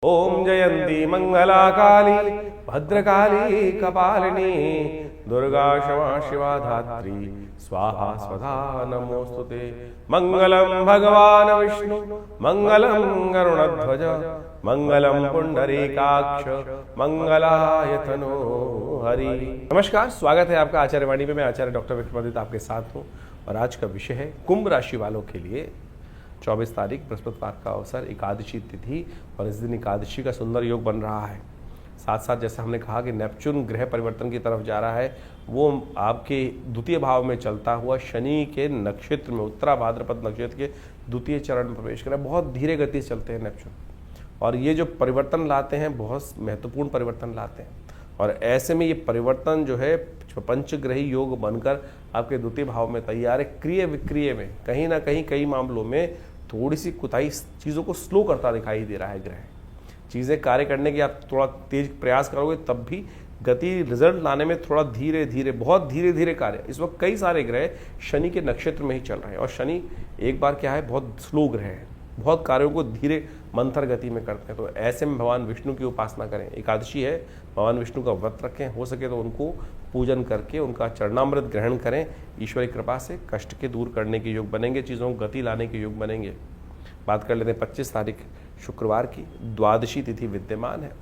ओम जयंती मंगला काली भद्रकाली कपालिनी दुर्गा क्षमा शिवा धात्री स्वाहा स्वधा नमोस्तुते। मंगलम भगवान विष्णु मंगलम गरुड़ध्वज मंगलम पुंडरीकाक्ष मंगलाय तनो हरि। नमस्कार, स्वागत है आपका आचार्य वाणी में। मैं आचार्य डॉक्टर विक्रमादित्य आपके साथ हूँ और आज का विषय है कुंभ राशि वालों के लिए 24 तारीख बृहस्पतिवार का अवसर, एकादशी तिथि, और इस दिन एकादशी का सुंदर योग बन रहा है। साथ साथ जैसे हमने कहा कि नेपच्यून ग्रह परिवर्तन की तरफ जा रहा है, वो आपके द्वितीय भाव में चलता हुआ शनि के नक्षत्र में, उत्तरा भाद्रपद नक्षत्र के द्वितीय चरण में प्रवेश कर रहा है। बहुत धीरे गति से चलते हैं नेपच्यून, और ये जो परिवर्तन लाते हैं बहुत महत्वपूर्ण परिवर्तन लाते हैं। और ऐसे में ये परिवर्तन जो है पंचग्रही योग बनकर आपके द्वितीय भाव में तैयार है। क्रिय विक्रिय में कहीं ना कहीं कई मामलों में थोड़ी सी कुताही चीज़ों को स्लो करता दिखाई दे रहा है ग्रह। चीज़ें कार्य करने की आप थोड़ा तेज प्रयास करोगे तब भी गति रिजल्ट लाने में थोड़ा धीरे धीरे, बहुत धीरे धीरे कार्य। इस वक्त कई सारे ग्रह शनि के नक्षत्र में ही चल रहे हैं, और शनि एक बार क्या है, बहुत स्लो ग्रह है, बहुत कार्यों को धीरे मंथर गति में करते हैं। तो ऐसे में भगवान विष्णु की उपासना करें। एकादशी है, भगवान विष्णु का व्रत रखें, हो सके तो उनको पूजन करके उनका चरणामृत ग्रहण करें। ईश्वरी कृपा से कष्ट के दूर करने के योग बनेंगे, चीज़ों को गति लाने के योग बनेंगे। बात कर लेते हैं 25 तारीख शुक्रवार की, द्वादशी तिथि विद्यमान है,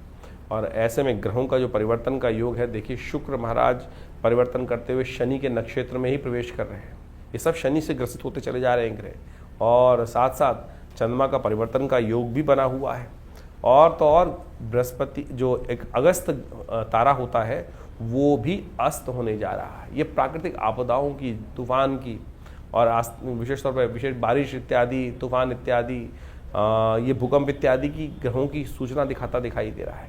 और ऐसे में ग्रहों का जो परिवर्तन का योग है, देखिए शुक्र महाराज परिवर्तन करते हुए शनि के नक्षत्र में ही प्रवेश कर रहे हैं। ये सब शनि से ग्रसित होते चले जा रहे हैं ग्रह, और साथ साथ चंद्रमा का परिवर्तन का योग भी बना हुआ है। और तो और बृहस्पति जो एक अगस्त तारा होता है वो भी अस्त होने जा रहा है। ये प्राकृतिक आपदाओं की, तूफान की, और विशेष तौर पर विशेष बारिश इत्यादि, तूफान इत्यादि, ये भूकंप इत्यादि की ग्रहों की सूचना दिखाता दिखाई दे रहा है।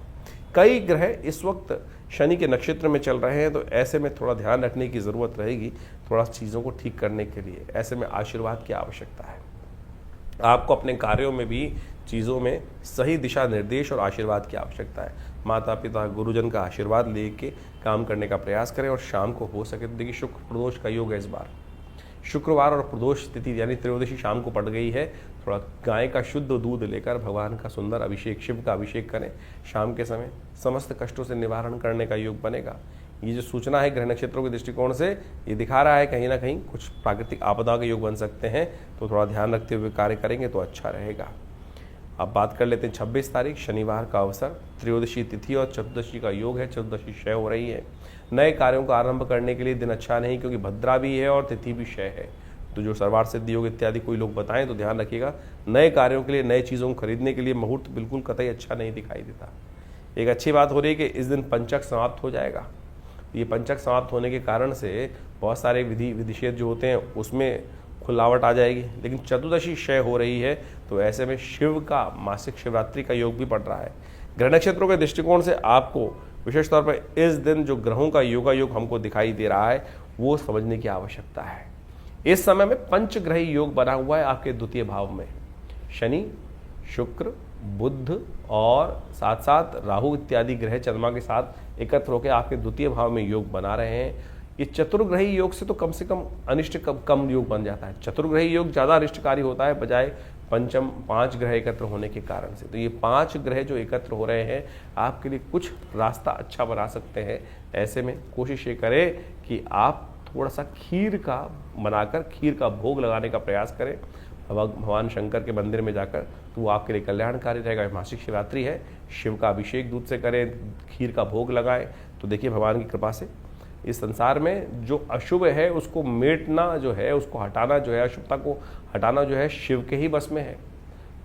कई ग्रह इस वक्त शनि के नक्षत्र में चल रहे हैं, तो ऐसे में थोड़ा ध्यान रखने की ज़रूरत रहेगी थोड़ा चीज़ों को ठीक करने के लिए। ऐसे में आशीर्वाद की आवश्यकता है। आपको अपने कार्यों में भी चीज़ों में सही दिशा निर्देश और आशीर्वाद की आवश्यकता है। माता पिता गुरुजन का आशीर्वाद लेके काम करने का प्रयास करें, और शाम को हो सके तो देखिए शुक्र प्रदोष का योग है इस बार। शुक्रवार और प्रदोष तिथि यानी त्रयोदशी शाम को पड़ गई है। थोड़ा गाय का शुद्ध दूध लेकर भगवान का सुंदर अभिषेक, शिव का अभिषेक करें शाम के समय, समस्त कष्टों से निवारण करने का योग बनेगा। ये जो सूचना है ग्रह नक्षत्रों के दृष्टिकोण से ये दिखा रहा है कहीं ना कहीं कुछ प्राकृतिक आपदा के योग बन सकते हैं, तो थोड़ा ध्यान रखते हुए कार्य करेंगे तो अच्छा रहेगा। अब बात कर लेते हैं 26 तारीख शनिवार का अवसर, त्रयोदशी तिथि और चतुर्दशी का योग है। चतुर्दशी क्षय हो रही है। नए कार्यों का आरंभ करने के लिए दिन अच्छा नहीं, क्योंकि भद्रा भी है और तिथि भी क्षय है। तो जो सर्वार्थ सिद्धि योग इत्यादि कोई लोग बताएं तो ध्यान रखिएगा, नए कार्यों के लिए, नए चीज़ों को खरीदने के लिए मुहूर्त बिल्कुल कतई अच्छा नहीं दिखाई देता। एक अच्छी बात हो रही है कि इस दिन पंचक समाप्त हो जाएगा। ये पंचक समाप्त होने के कारण से बहुत सारे विधि विनिषेध जो होते हैं उसमें खुलावट आ जाएगी। लेकिन चतुर्दशी क्षय हो रही है, तो ऐसे में शिव का मासिक शिवरात्रि का योग भी पड़ रहा है। ग्रह नक्षत्रों के दृष्टिकोण से आपको विशेष तौर पर इस दिन जो ग्रहों का योगा योग हमको दिखाई दे रहा है वो समझने की आवश्यकता है। इस समय में पंचग्रही योग बना हुआ है आपके द्वितीय भाव में। शनि, शुक्र, बुध और साथ साथ राहु इत्यादि ग्रह चंद्रमा के साथ एकत्र होकर आपके द्वितीय भाव में योग बना रहे हैं। ये चतुर्ग्रही योग से कम अनिष्ट कम योग बन जाता है। चतुर्ग्रही योग ज़्यादा अनिष्टकारी होता है बजाय पंचम 5 ग्रह एकत्र होने के कारण से। तो ये 5 ग्रह जो एकत्र हो रहे हैं आपके लिए कुछ रास्ता अच्छा बना सकते हैं। ऐसे में कोशिश ये करें कि आप थोड़ा सा खीर का बनाकर खीर का भोग लगाने का प्रयास करें भगवान शंकर के मंदिर में जाकर, तो वो आपके लिए कल्याणकारी रहेगा। मासिक शिवरात्रि है, शिव का अभिषेक दूध से करें, खीर का भोग लगाएं, तो देखिए भगवान की कृपा से इस संसार में जो अशुभ है उसको मेटना जो है, उसको हटाना जो है, अशुभता को हटाना जो है शिव के ही बस में है।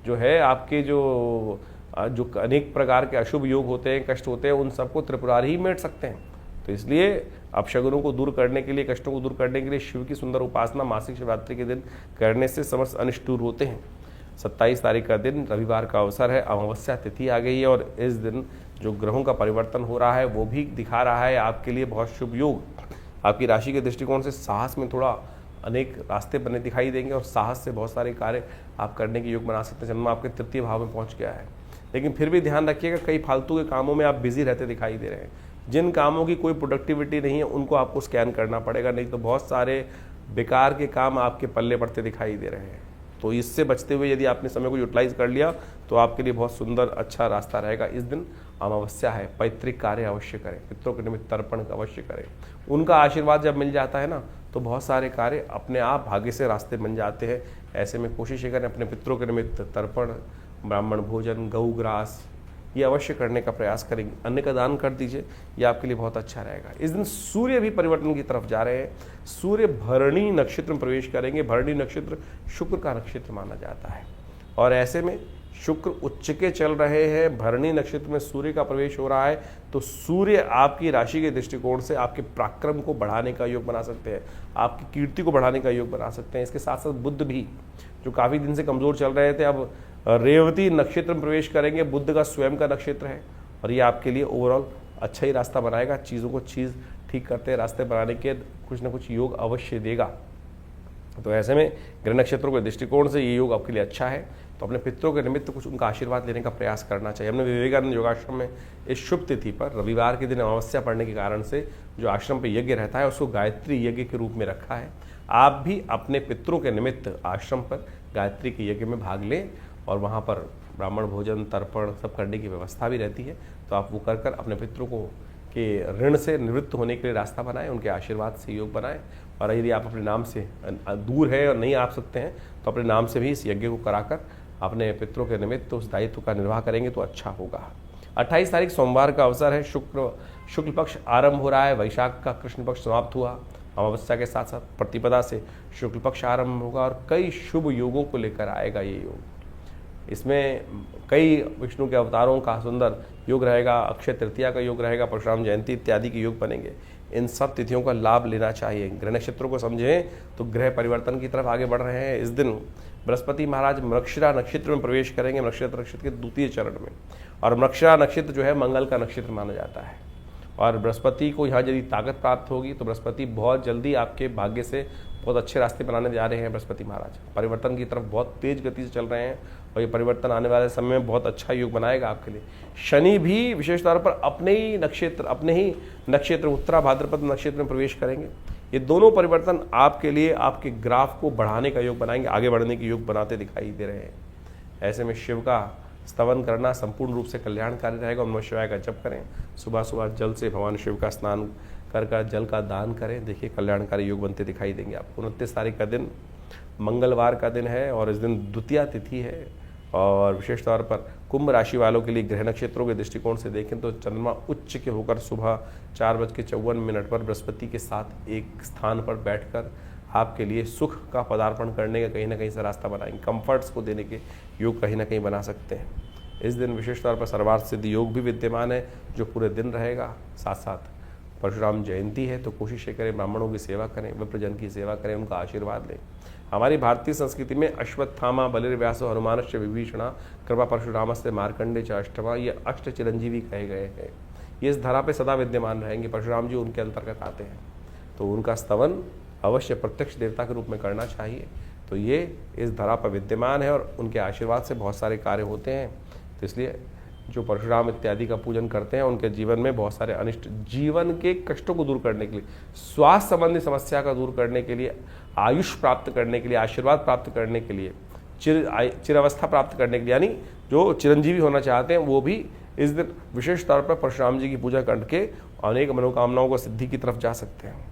जो है आपके जो अनेक प्रकार के अशुभ योग होते हैं, कष्ट होते हैं, उन सबको त्रिपुरारी ही मेट सकते हैं। तो इसलिए अपशगुनों को दूर करने के लिए, कष्टों को दूर करने के लिए शिव की सुंदर उपासना मासिक शिवरात्रि के दिन करने से समस्त अनिष्ट दूर होते हैं। 27 तारीख का दिन रविवार का अवसर है, अमावस्या तिथि आ गई है, और इस दिन जो ग्रहों का परिवर्तन हो रहा है वो भी दिखा रहा है आपके लिए बहुत शुभ योग। आपकी राशि के दृष्टिकोण से साहस में थोड़ा अनेक रास्ते बने दिखाई देंगे, और साहस से बहुत सारे कार्य आप करने के योग बना सकते हैं। जन्म आपके तृतीय भाव में पहुंच गया है, लेकिन फिर भी ध्यान रखिएगा कई फालतू के कामों में आप बिजी रहते दिखाई दे रहे हैं। जिन कामों की कोई प्रोडक्टिविटी नहीं है उनको आपको स्कैन करना पड़ेगा, नहीं तो बहुत सारे बेकार के काम आपके पल्ले पड़ते दिखाई दे रहे हैं। तो इससे बचते हुए यदि आपने समय को यूटिलाइज कर लिया तो आपके लिए बहुत सुंदर अच्छा रास्ता रहेगा। इस दिन अमावस्या है, पैतृक कार्य अवश्य करें, पितरों के निमित्त तर्पण अवश्य करें। उनका आशीर्वाद जब मिल जाता है ना तो बहुत सारे कार्य अपने आप भाग्य से रास्ते बन जाते हैं। ऐसे में कोशिश करें अपने पितरों के निमित्त तर्पण, ब्राह्मण भोजन, गौ ग्रास ये अवश्य करने का प्रयास करेंगे। अन्न का दान कर दीजिए, ये आपके लिए बहुत अच्छा रहेगा। इस दिन सूर्य भी परिवर्तन की तरफ जा रहे हैं। सूर्य भरणी नक्षत्र में प्रवेश करेंगे। भरणी नक्षत्र शुक्र का नक्षत्र माना जाता है और ऐसे में शुक्र उच्च के चल रहे हैं, भरणी नक्षत्र में सूर्य का प्रवेश हो रहा है, तो सूर्य आपकी राशि के दृष्टिकोण से आपके पराक्रम को बढ़ाने का योग बना सकते हैं, आपकी कीर्ति को बढ़ाने का योग बना सकते हैं। इसके साथ साथ बुध भी, जो काफ़ी दिन से कमज़ोर चल रहे थे, अब रेवती नक्षत्र में प्रवेश करेंगे। बुध का स्वयं का नक्षत्र है और ये आपके लिए ओवरऑल अच्छा ही रास्ता बनाएगा। चीज़ों को ठीक करते रास्ते बनाने के कुछ ना कुछ योग अवश्य देगा। तो ऐसे में ग्रह नक्षत्रों के दृष्टिकोण से ये योग आपके लिए अच्छा है। तो अपने पितरों के निमित्त कुछ उनका आशीर्वाद लेने का प्रयास करना चाहिए। हमने विवेकानंद योगाश्रम में इस शुभ तिथि पर रविवार के दिन अमावस्या पड़ने के कारण से जो आश्रम पर यज्ञ रहता है उसको गायत्री यज्ञ के रूप में रखा है। आप भी अपने पितरों के निमित्त आश्रम पर गायत्री के यज्ञ में भाग लें और वहाँ पर ब्राह्मण भोजन, तर्पण सब करने की व्यवस्था भी रहती है। तो आप वो कर अपने पितरों को के ऋण से निवृत्त होने के लिए रास्ता बनाएं, उनके आशीर्वाद से योग बनाएं। और यदि आप अपने नाम से दूर है और नहीं आ सकते हैं तो अपने नाम से भी इस यज्ञ को कराकर अपने पितरों के निमित्त उस दायित्व का निर्वाह करेंगे तो अच्छा होगा। 28 तारीख सोमवार का अवसर है। शुक्ल पक्ष आरंभ हो रहा है। वैशाख का कृष्ण पक्ष समाप्त हुआ। अमावस्या के साथ साथ प्रतिपदा से शुक्ल पक्ष आरंभ होगा और कई शुभ योगों को लेकर आएगा ये योग। इसमें कई विष्णु के अवतारों का सुंदर योग रहेगा, अक्षय तृतीया का योग रहेगा, परशुराम जयंती इत्यादि के योग बनेंगे। इन सब तिथियों का लाभ लेना चाहिए। ग्रह नक्षत्रों को समझें तो ग्रह परिवर्तन की तरफ आगे बढ़ रहे हैं। इस दिन बृहस्पति महाराज मृगशिरा नक्षत्र में प्रवेश करेंगे, मृगशिरा नक्षत्र के द्वितीय चरण में। और मृगशिरा नक्षत्र जो है मंगल का नक्षत्र माना जाता है और बृहस्पति को यहाँ यदि ताकत प्राप्त होगी तो बृहस्पति बहुत जल्दी आपके भाग्य से बहुत अच्छे रास्ते बनाने जा रहे हैं। बृहस्पति महाराज परिवर्तन की तरफ बहुत तेज गति से चल रहे हैं और ये परिवर्तन आने वाले समय में बहुत अच्छा योग बनाएगा आपके लिए। शनि भी विशेष तौर पर अपने ही नक्षत्र उत्तरा भाद्रपद नक्षत्र में प्रवेश करेंगे। ये दोनों परिवर्तन आपके लिए आपके ग्राफ को बढ़ाने का योग बनाएंगे, आगे बढ़ने के योग बनाते दिखाई दे रहे हैं। ऐसे में शिव का स्तवन करना संपूर्ण रूप से कल्याणकारी रहेगा। नमः शिवाय का जप करें, सुबह सुबह जल से भगवान शिव का स्नान कर जल का दान करें। देखिए कल्याणकारी योग बनते दिखाई देंगे आपको। 29 तारीख का दिन मंगलवार का दिन है और इस दिन द्वितीया तिथि है और विशेष तौर पर कुंभ राशि वालों के लिए ग्रह नक्षत्रों के दृष्टिकोण से देखें तो चंद्रमा उच्च के होकर सुबह 4:54 पर बृहस्पति के साथ एक स्थान पर बैठकर आपके लिए सुख का पदार्पण करने का कहीं ना कहीं से रास्ता बनाएंगे। कंफर्ट्स को देने के योग कहीं ना कहीं बना सकते हैं। इस दिन विशेष तौर पर सर्वार्थ सिद्धि योग भी विद्यमान है जो पूरे दिन रहेगा। साथ साथ परशुराम जयंती है तो कोशिश करें ब्राह्मणों की सेवा करें, विप्रजन की सेवा करें, उनका आशीर्वाद लें। हमारी भारतीय संस्कृति में अश्वत्थामा, बलिर्व्यासो, हनुमानश्च विभीषणा, कृपा परशुरामस्य मार्कंडे च अष्टमा, ये अष्ट चिरंजीवी कहे गए हैं। ये इस धरा पे सदा विद्यमान रहेंगे। परशुराम जी उनके अंतर्गत आते हैं तो उनका स्तवन अवश्य प्रत्यक्ष देवता के रूप में करना चाहिए। तो ये इस धरा पर विद्यमान है और उनके आशीर्वाद से बहुत सारे कार्य होते हैं। तो इसलिए जो परशुराम इत्यादि का पूजन करते हैं उनके जीवन में बहुत सारे अनिष्ट जीवन के कष्टों को दूर करने के लिए, स्वास्थ्य संबंधी समस्या का दूर करने के लिए, आयुष प्राप्त करने के लिए, आशीर्वाद प्राप्त करने के लिए, चिरावस्था प्राप्त करने के लिए, यानी जो चिरंजीवी होना चाहते हैं वो भी इस दिन विशेष तौर पर परशुराम जी की पूजा करके अनेक मनोकामनाओं को सिद्धि की तरफ जा सकते हैं।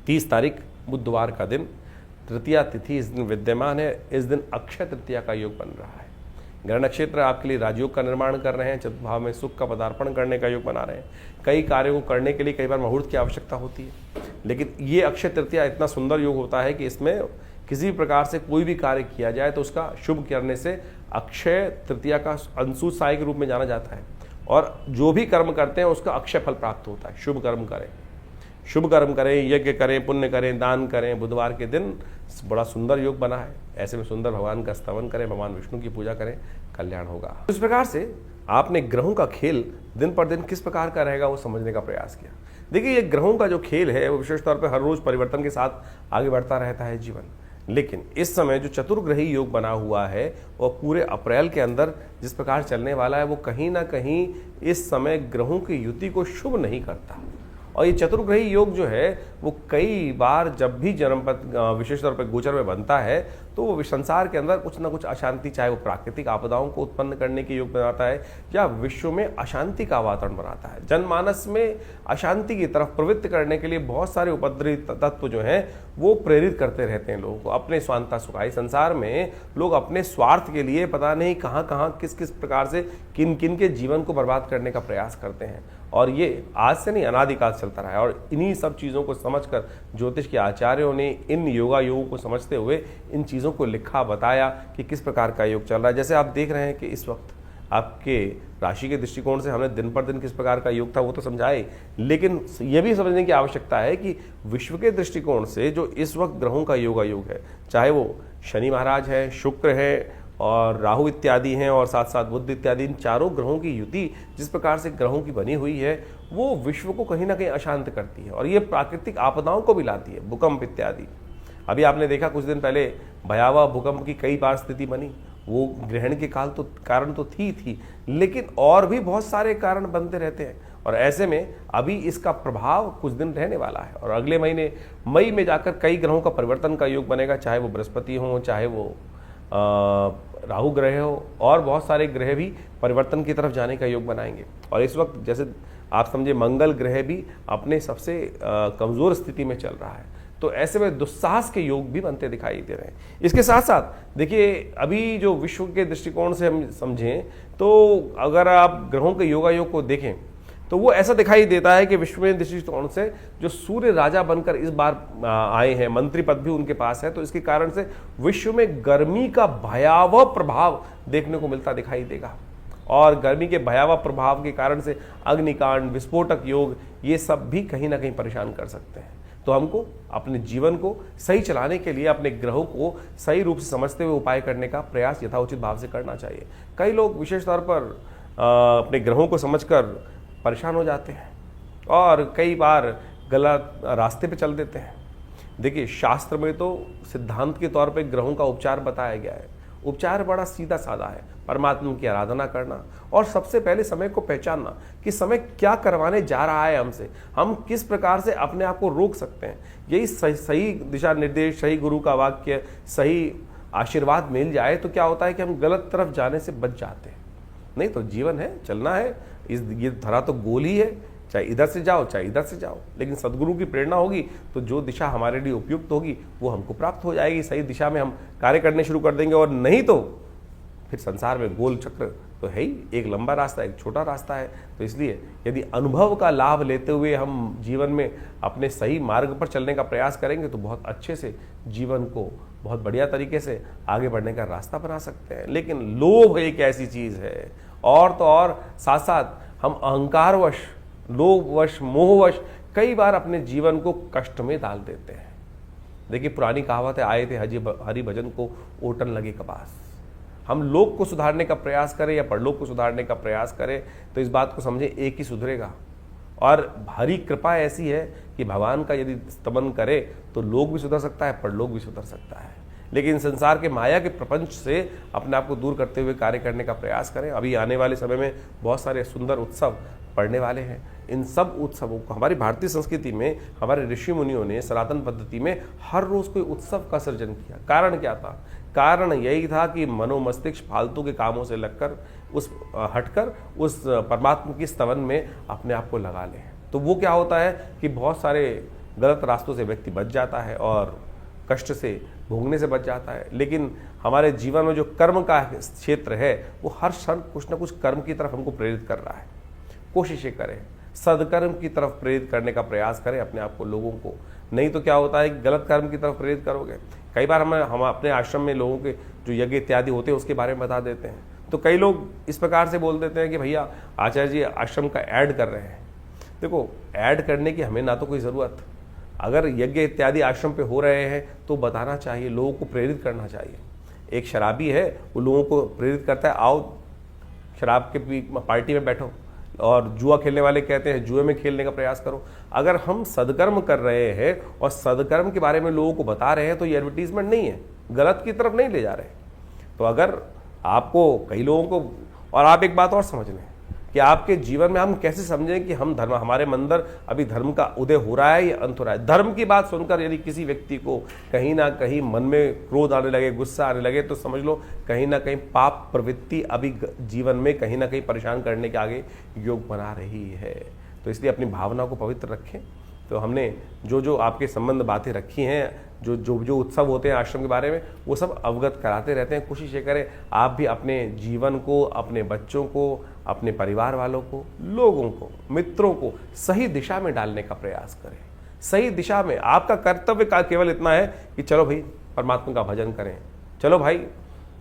30 तारीख बुधवार का दिन, तृतीया तिथि इस दिन विद्यमान है। इस दिन अक्षय तृतीया का योग बन रहा है। ग्रह नक्षत्र आपके लिए राजयोग का निर्माण कर रहे हैं। चतुर्थ भाव में सुख का पदार्पण करने का योग बना रहे हैं। कई कार्यों को करने के लिए कई बार मुहूर्त की आवश्यकता होती है, लेकिन ये अक्षय तृतीया इतना सुंदर योग होता है कि इसमें किसी भी प्रकार से कोई भी कार्य किया जाए तो उसका शुभ करने से अक्षय तृतीया का अंशु साय के रूप में जाना जाता है और जो भी कर्म करते हैं उसका अक्षय फल प्राप्त होता है। शुभ कर्म करें, यज्ञ करें, पुण्य करें, दान करें। बुधवार के दिन बड़ा सुंदर योग बना है। ऐसे में सुंदर भगवान का स्तवन करें, भगवान विष्णु की पूजा करें, कल्याण होगा। इस प्रकार से आपने ग्रहों का खेल दिन पर दिन किस प्रकार का रहेगा वो समझने का प्रयास किया। देखिए ये ग्रहों का जो खेल है वो विशेष तौर पर हर रोज परिवर्तन के साथ आगे बढ़ता रहता है जीवन। लेकिन इस समय जो चतुर्ग्रही योग बना हुआ है वो पूरे अप्रैल के अंदर जिस प्रकार चलने वाला है वो कहीं ना कहीं इस समय ग्रहों की युति को शुभ नहीं करता। और ये चतुर्ग्रही योग जो है वो कई बार जब भी जन्मपथ विशेष तौर पर गोचर में बनता है तो वो संसार के अंदर कुछ ना कुछ अशांति, चाहे वो प्राकृतिक आपदाओं को उत्पन्न करने के योग बनाता है या विश्व में अशांति का वातावरण बनाता है। जनमानस में अशांति की तरफ प्रवृत्त करने के लिए बहुत सारे उपद्रवी तत्व जो हैं वो प्रेरित करते रहते हैं लोगों को अपने स्वांता सुखाई। संसार में लोग अपने स्वार्थ के लिए पता नहीं कहाँ कहाँ किस किस प्रकार से किन किन के जीवन को बर्बाद करने का प्रयास करते हैं, और ये आज से नहीं अनादिकाल चलता रहा है। और इन्हीं सब चीज़ों को समझकर ज्योतिष के आचार्यों ने इन योगों को समझते हुए इन चीज़ों को लिखा, बताया कि किस प्रकार का योग चल रहा है। जैसे आप देख रहे हैं कि इस वक्त आपके राशि के दृष्टिकोण से हमने दिन पर दिन किस प्रकार का योग था वो तो समझाए, लेकिन ये भी समझने की आवश्यकता है कि विश्व के दृष्टिकोण से जो इस वक्त ग्रहों का योग है, चाहे वो शनि महाराज है, शुक्र है और राहु इत्यादि हैं, और साथ साथ बुध इत्यादि, इन चारों ग्रहों की युति जिस प्रकार से ग्रहों की बनी हुई है वो विश्व को कहीं ना कहीं अशांत करती है और ये प्राकृतिक आपदाओं को भी लाती है, भूकंप इत्यादि। अभी आपने देखा कुछ दिन पहले भयावह भूकंप की कई बार स्थिति बनी, वो ग्रहण के कारण तो थी, लेकिन और भी बहुत सारे कारण बनते रहते हैं। और ऐसे में अभी इसका प्रभाव कुछ दिन रहने वाला है और अगले महीने मई में जाकर कई ग्रहों का परिवर्तन का योग बनेगा, चाहे वो बृहस्पति हो, चाहे वो राहु ग्रह हो, और बहुत सारे ग्रह भी परिवर्तन की तरफ जाने का योग बनाएंगे। और इस वक्त जैसे आप समझे मंगल ग्रह भी अपने सबसे कमज़ोर स्थिति में चल रहा है, तो ऐसे में दुस्साहस के योग भी बनते दिखाई दे रहे हैं। इसके साथ साथ देखिए अभी जो विश्व के दृष्टिकोण से हम समझें तो अगर आप ग्रहों के योग को देखें तो वो ऐसा दिखाई देता है कि विश्व में दृष्टिकोण से जो सूर्य राजा बनकर इस बार आए हैं, मंत्री पद भी उनके पास है, तो इसके कारण से विश्व में गर्मी का भयावह प्रभाव देखने को मिलता दिखाई देगा। और गर्मी के भयावह प्रभाव के कारण से अग्निकांड, विस्फोटक योग, ये सब भी कहीं ना कहीं परेशान कर सकते हैं। तो हमको अपने जीवन को सही चलाने के लिए अपने ग्रहों को सही रूप से समझते हुए उपाय करने का प्रयास यथाउचित भाव से करना चाहिए। कई लोग विशेष तौर पर अपने ग्रहों को समझकर परेशान हो जाते हैं और कई बार गलत रास्ते पे चल देते हैं। देखिए शास्त्र में तो सिद्धांत के तौर पे ग्रहों का उपचार बताया गया है। उपचार बड़ा सीधा साधा है, परमात्मा की आराधना करना और सबसे पहले समय को पहचानना कि समय क्या करवाने जा रहा है हमसे, हम किस प्रकार से अपने आप को रोक सकते हैं। यही सही दिशा निर्देश, सही गुरु का वाक्य, सही आशीर्वाद मिल जाए तो क्या होता है कि हम गलत तरफ जाने से बच जाते हैं। नहीं तो जीवन है, चलना है, ये धरा तो गोल ही है, चाहे इधर से जाओ चाहे इधर से जाओ, लेकिन सदगुरु की प्रेरणा होगी तो जो दिशा हमारे लिए उपयुक्त होगी वो हमको प्राप्त हो जाएगी। सही दिशा में हम कार्य करने शुरू कर देंगे, और नहीं तो फिर संसार में गोल चक्र तो है ही, एक लंबा रास्ता एक छोटा रास्ता है। तो इसलिए यदि अनुभव का लाभ लेते हुए हम जीवन में अपने सही मार्ग पर चलने का प्रयास करेंगे तो बहुत अच्छे से जीवन को बहुत बढ़िया तरीके से आगे बढ़ने का रास्ता बना सकते हैं। लेकिन लोभ एक ऐसी चीज़ है, और तो और साथ साथ हम अहंकारवश, लोभवश, मोहवश कई बार अपने जीवन को कष्ट में डाल देते हैं। देखिए पुरानी कहावत है, आए थे हरि भजन को ओटन लगे कपास। हम लोक को सुधारने का प्रयास करें या परलोक को सुधारने का प्रयास करें तो इस बात को समझें एक ही सुधरेगा। और हरि कृपा ऐसी है कि भगवान का यदि स्तमन करे तो लोक भी सुधर सकता है, परलोक भी सुधर सकता है। लेकिन संसार के माया के प्रपंच से अपने आप को दूर करते हुए कार्य करने का प्रयास करें। अभी आने वाले समय में बहुत सारे सुंदर उत्सव पड़ने वाले हैं। इन सब उत्सवों को हमारी भारतीय संस्कृति में हमारे ऋषि मुनियों ने सनातन पद्धति में हर रोज कोई उत्सव का सृजन किया। कारण क्या था? कारण यही था कि मनोमस्तिष्क फालतू के कामों से लगकर हटकर उस परमात्मा की स्तवन में अपने आप को लगा लें। तो वो क्या होता है कि बहुत सारे गलत रास्तों से व्यक्ति बच जाता है और कष्ट से भोगने से बच जाता है। लेकिन हमारे जीवन में जो कर्म का क्षेत्र है वो हर क्षण कुछ ना कुछ कर्म की तरफ हमको प्रेरित कर रहा है। कोशिशें करें, सदकर्म की तरफ प्रेरित करने का प्रयास करें अपने आप को, लोगों को। नहीं तो क्या होता है कि गलत कर्म की तरफ प्रेरित करोगे। कई बार हम अपने आश्रम में लोगों के जो यज्ञ इत्यादि होते हैं उसके बारे में बता देते हैं, तो कई लोग इस प्रकार से बोल देते हैं कि भैया आचार्य जी आश्रम का ऐड कर रहे हैं। देखो, ऐड करने की हमें ना तो कोई ज़रूरत, अगर यज्ञ इत्यादि आश्रम पे हो रहे हैं तो बताना चाहिए, लोगों को प्रेरित करना चाहिए। एक शराबी है, वो लोगों को प्रेरित करता है, आओ शराब के पार्टी में बैठो, और जुआ खेलने वाले कहते हैं जुए में खेलने का प्रयास करो। अगर हम सदकर्म कर रहे हैं और सदकर्म के बारे में लोगों को बता रहे हैं तो ये एडवर्टीजमेंट नहीं है, गलत की तरफ नहीं ले जा रहे। तो अगर आपको कई लोगों को, और आप एक बात और समझ लें कि आपके जीवन में हम कैसे समझें कि हम धर्म, हमारे अंदर अभी धर्म का उदय हो रहा है या अंत हो रहा है। धर्म की बात सुनकर यदि किसी व्यक्ति को कहीं ना कहीं मन में क्रोध आने लगे, गुस्सा आने लगे, तो समझ लो कहीं ना कहीं पाप प्रवृत्ति अभी जीवन में कहीं ना कहीं परेशान करने के आगे योग बना रही है। तो इसलिए अपनी भावना को पवित्र रखें। तो हमने जो जो आपके संबंध बातें रखी हैं, जो जो जो उत्सव होते हैं आश्रम के बारे में, वो सब अवगत कराते रहते हैं। कोशिश ये करें आप भी अपने जीवन को, अपने बच्चों को, अपने परिवार वालों को, लोगों को, मित्रों को सही दिशा में डालने का प्रयास करें। सही दिशा में आपका कर्तव्य का केवल इतना है कि चलो भाई परमात्मा का भजन करें, चलो भाई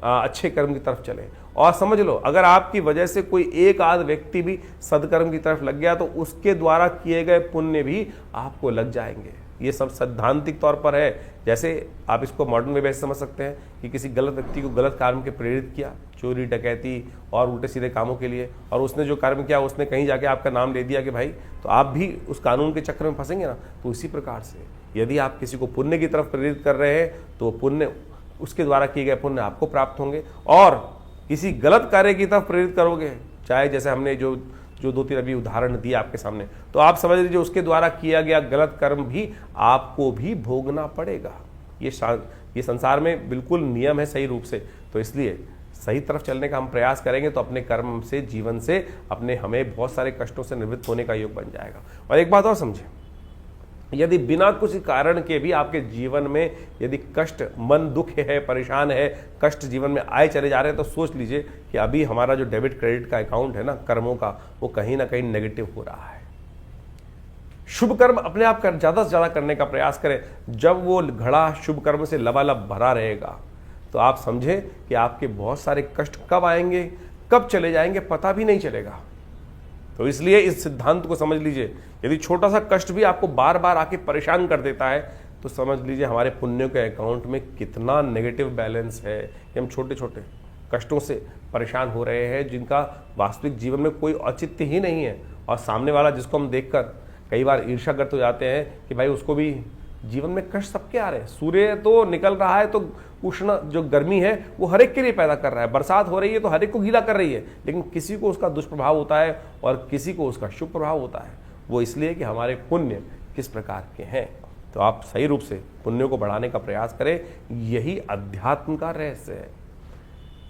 अच्छे कर्म की तरफ चलें। और समझ लो अगर आपकी वजह से कोई एक आध व्यक्ति भी सदकर्म की तरफ लग गया तो उसके द्वारा किए गए पुण्य भी आपको लग जाएंगे। ये सब सैद्धांतिक तौर पर है। जैसे आप इसको मॉडर्न वे में समझ सकते हैं कि किसी गलत व्यक्ति को गलत काम के प्रेरित किया, चोरी डकैती और उल्टे सीधे कामों के लिए, और उसने जो कर्म किया उसने कहीं जाके आपका नाम ले दिया कि भाई, तो आप भी उस कानून के चक्कर में फंसेंगे ना। तो इसी प्रकार से यदि आप किसी को पुण्य की तरफ प्रेरित कर रहे हैं तो पुण्य, उसके द्वारा किए गए पुण्य आपको प्राप्त होंगे। और किसी गलत कार्य की तरफ प्रेरित करोगे, चाहे जैसे हमने जो दो तीन अभी उदाहरण दिए आपके सामने, तो आप समझ लीजिए उसके द्वारा किया गया गलत कर्म भी आपको भी भोगना पड़ेगा। ये संसार में बिल्कुल नियम है सही रूप से। तो इसलिए सही तरफ चलने का हम प्रयास करेंगे तो अपने कर्म से, जीवन से अपने हमें बहुत सारे कष्टों से निवृत्त होने का योग बन जाएगा। और एक बात और समझें, यदि बिना कुछ कारण के भी आपके जीवन में यदि कष्ट, मन दुख है, परेशान है, कष्ट जीवन में आए चले जा रहे हैं, तो सोच लीजिए कि अभी हमारा जो डेबिट क्रेडिट का अकाउंट है ना कर्मों का, वो कहीं ना कहीं नेगेटिव हो रहा है। शुभ कर्म अपने आप कर ज्यादा से ज्यादा करने का प्रयास करें। जब वो घड़ा शुभ कर्म से लबालब भरा रहेगा तो आप समझें कि आपके बहुत सारे कष्ट कब आएंगे, कब चले जाएंगे, पता भी नहीं चलेगा। तो इसलिए इस सिद्धांत को समझ लीजिए, यदि छोटा सा कष्ट भी आपको बार बार आके परेशान कर देता है तो समझ लीजिए हमारे पुण्यों के अकाउंट में कितना नेगेटिव बैलेंस है। हम छोटे छोटे कष्टों से परेशान हो रहे हैं जिनका वास्तविक जीवन में कोई औचित्य ही नहीं है, और सामने वाला जिसको हम देखकर कई बार ईर्ष्याग्रस्त हो जाते हैं कि भाई उसको भी जीवन में कष्ट सबके आ रहे हैं। सूर्य तो निकल रहा है तो उष्ण जो गर्मी है वो हर एक के लिए पैदा कर रहा है, बरसात हो रही है तो हर एक को गीला कर रही है, लेकिन किसी को उसका दुष्प्रभाव होता है और किसी को उसका शुभ प्रभाव होता है। वो इसलिए कि हमारे पुण्य किस प्रकार के हैं। तो आप सही रूप से पुण्यों को बढ़ाने का प्रयास करें, यही अध्यात्म का रहस्य है।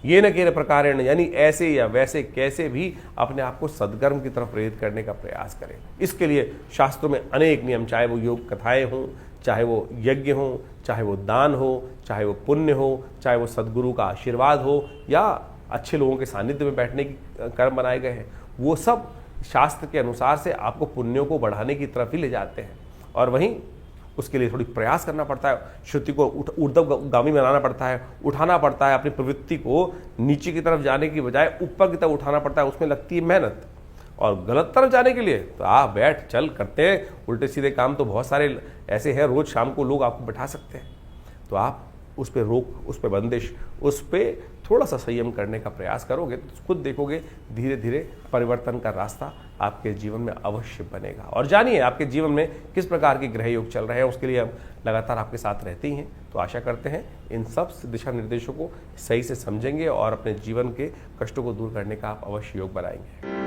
ये न केवल प्रकार यानी ऐसे या वैसे कैसे भी अपने आप को सद्कर्म की तरफ प्रेरित करने का प्रयास करें। इसके लिए शास्त्रों में अनेक नियम, चाहे वो योग कथाएं हों, चाहे वो यज्ञ हो, चाहे वो दान हो, चाहे वो पुण्य हो, चाहे वो सद्गुरु का आशीर्वाद हो, या अच्छे लोगों के सानिध्य में बैठने की कर्म बनाए गए हैं, वो सब शास्त्र के अनुसार से आपको पुण्यों को बढ़ाने की तरफ ही ले जाते हैं। और वहीं उसके लिए थोड़ी प्रयास करना पड़ता है, श्रुति को ऊर्ध्वगामी बनाना पड़ता है, उठाना पड़ता है, अपनी प्रवृत्ति को नीचे की तरफ जाने की बजाय ऊपर की तरफ उठाना पड़ता है। उसमें लगती है मेहनत। और गलत तरफ जाने के लिए तो आप बैठ चल करते हैं उल्टे सीधे काम, तो बहुत सारे ऐसे हैं, रोज शाम को लोग आपको बैठा सकते हैं। तो आप उस पर रोक, उस पर बंदिश, उस पर थोड़ा सा संयम करने का प्रयास करोगे तो खुद देखोगे धीरे धीरे परिवर्तन का रास्ता आपके जीवन में अवश्य बनेगा। और जानिए आपके जीवन में किस प्रकार के ग्रह योग चल रहे हैं, उसके लिए हम लगातार आपके साथ रहते ही हैं। तो आशा करते हैं इन सब दिशा निर्देशों को सही से समझेंगे और अपने जीवन के कष्टों को दूर करने का आप अवश्य योग बनाएंगे।